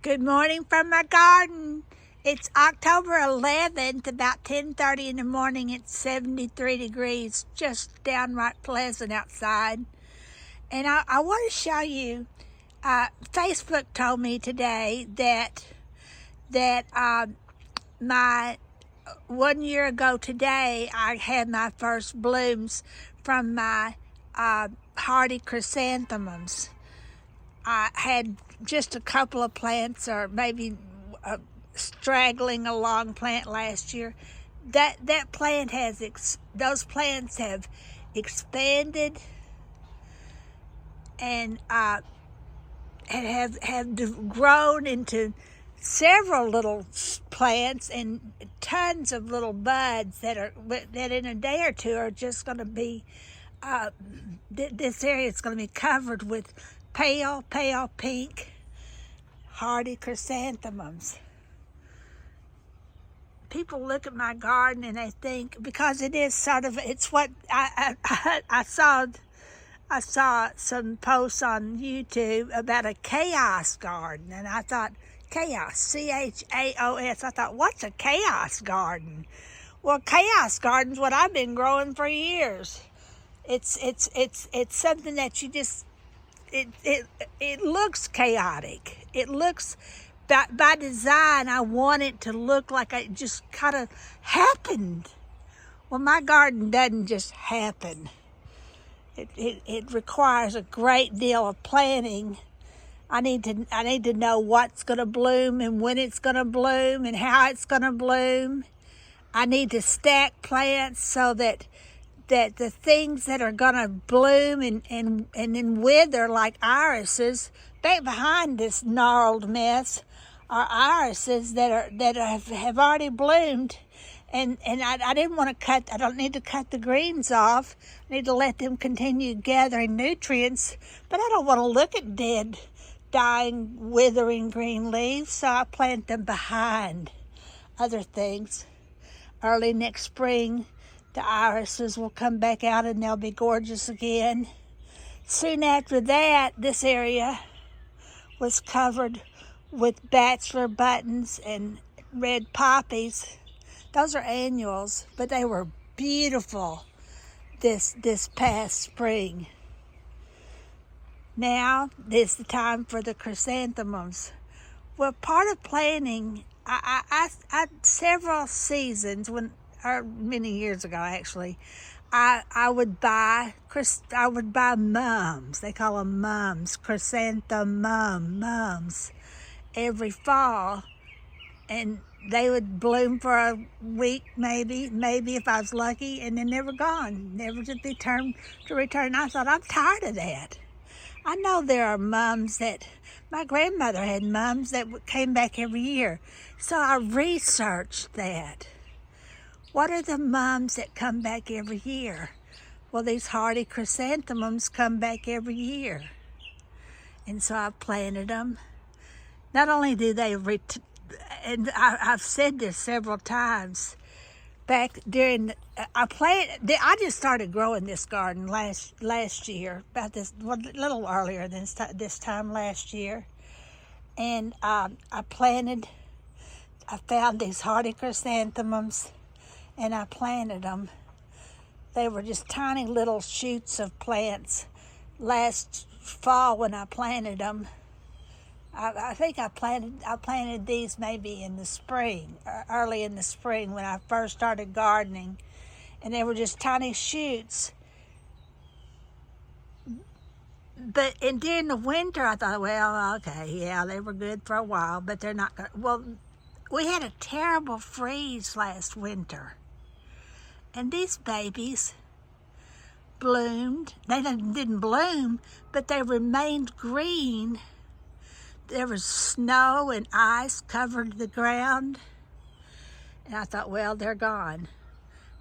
Good morning from my garden. It's October 11th, about 10:30 in the morning. It's 73 degrees, just downright pleasant outside. And I want to show you, Facebook told me today that my 1 year ago today, I had my first blooms from my hardy chrysanthemums. I had just a couple of plants, or maybe straggling a long plant last year. That plant those plants have expanded and have grown into several little plants and tons of little buds that in a day or two are just going to be, this area is going to be covered with pale pink hardy chrysanthemums. People look at my garden and they think, because it is sort of, it's what I saw some posts on YouTube about a chaos garden, and I thought, chaos, C-H-A-O-S. I thought, what's a chaos garden? Well, chaos garden's what I've been growing for years. It's something that you just, it looks chaotic. It looks, by design, I want it to look like it just kind of happened. Well, my garden doesn't just happen. It requires a great deal of planning. I need to know what's going to bloom and when it's going to bloom and how it's going to bloom. I need to stack plants so that the things that are going to bloom and then wither, like irises, back behind this gnarled mess are irises that have already bloomed. And I didn't want to I don't need to cut the greens off. I need to let them continue gathering nutrients, but I don't want to look at dead, dying, withering green leaves, so I plant them behind other things. Early next spring, the irises will come back out and they'll be gorgeous again. Soon after that, this area was covered with bachelor buttons and red poppies. Those are annuals, but they were beautiful this past spring. Now is the time for the chrysanthemums. Well, part of planting, I several seasons, or many years ago actually, I would buy mums. They call them mums, chrysanthemum mums, every fall, and they would bloom for a week, maybe if I was lucky, and then they were gone, never to be turned to return. I thought, I'm tired of that. I know there are mums that, my grandmother had mums that came back every year. So I researched that. What are the mums that come back every year? Well, these hardy chrysanthemums come back every year. And so I planted them. Not only do they, and I've said this several times, back during, I just started growing this garden last year, about a little earlier than this time last year. And I found these hardy chrysanthemums and I planted them. They were just tiny little shoots of plants. Last fall when I planted them, I think I planted these maybe in the spring, early in the spring when I first started gardening, and they were just tiny shoots. But during the winter, I thought, well, okay, yeah, they were good for a while, but they're not good. Well, we had a terrible freeze last winter, and these babies bloomed. They didn't bloom, but they remained green. There was snow and ice covered the ground. And I thought, well, they're gone.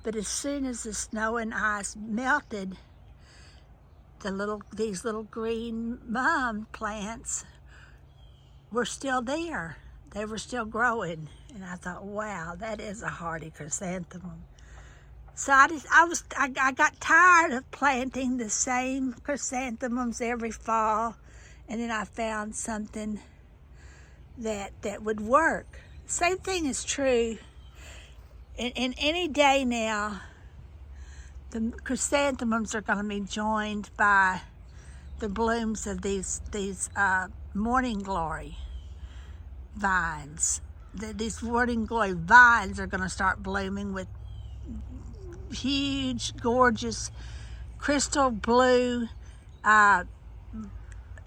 But as soon as the snow and ice melted, these little green mum plants were still there. They were still growing. And I thought, wow, that is a hardy chrysanthemum. So I got tired of planting the same chrysanthemums every fall. And then I found something that would work. Same thing is true in any day now. The chrysanthemums are going to be joined by the blooms of these morning glory vines. These morning glory vines are going to start blooming with huge, gorgeous, crystal blue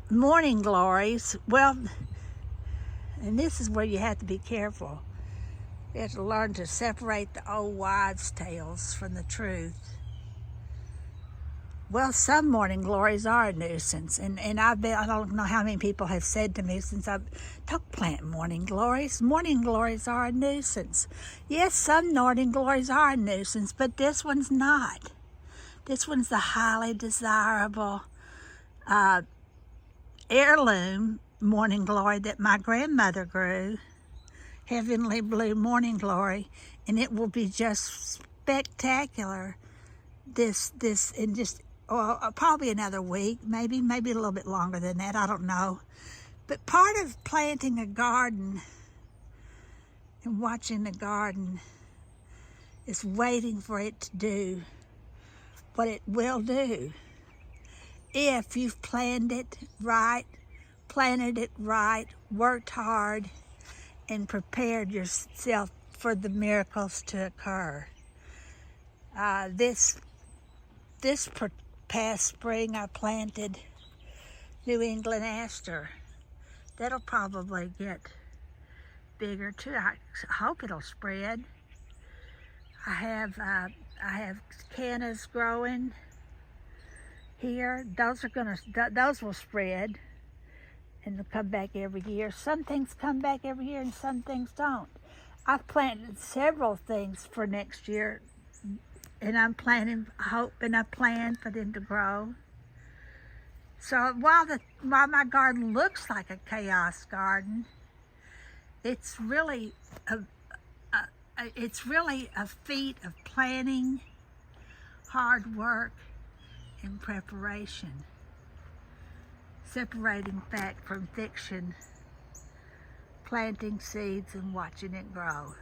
morning glories. Well, and this is where you have to be careful. You have to learn to separate the old wives' tales from the truth. Well, some morning glories are a nuisance, and I don't know how many people have said to me since don't plant morning glories. Morning glories are a nuisance. Yes, some morning glories are a nuisance, but this one's not. This one's the highly desirable heirloom morning glory that my grandmother grew, heavenly blue morning glory, and it will be just spectacular. This in just probably another week, maybe a little bit longer than that, I don't know. But part of planting a garden and watching the garden is waiting for it to do what it will do. If you've planned it right, planted it right, worked hard, and prepared yourself for the miracles to occur. This past spring I planted New England aster. That'll probably get bigger too. I hope it'll spread. I have cannas growing here. Those will spread and they'll come back every year. Some things come back every year and some things don't. I've planted several things for next year, and I'm planning, hoping I plan for them to grow. So while my garden looks like a chaos garden, it's really a feat of planning, hard work, and preparation. Separating fact from fiction, planting seeds and watching it grow.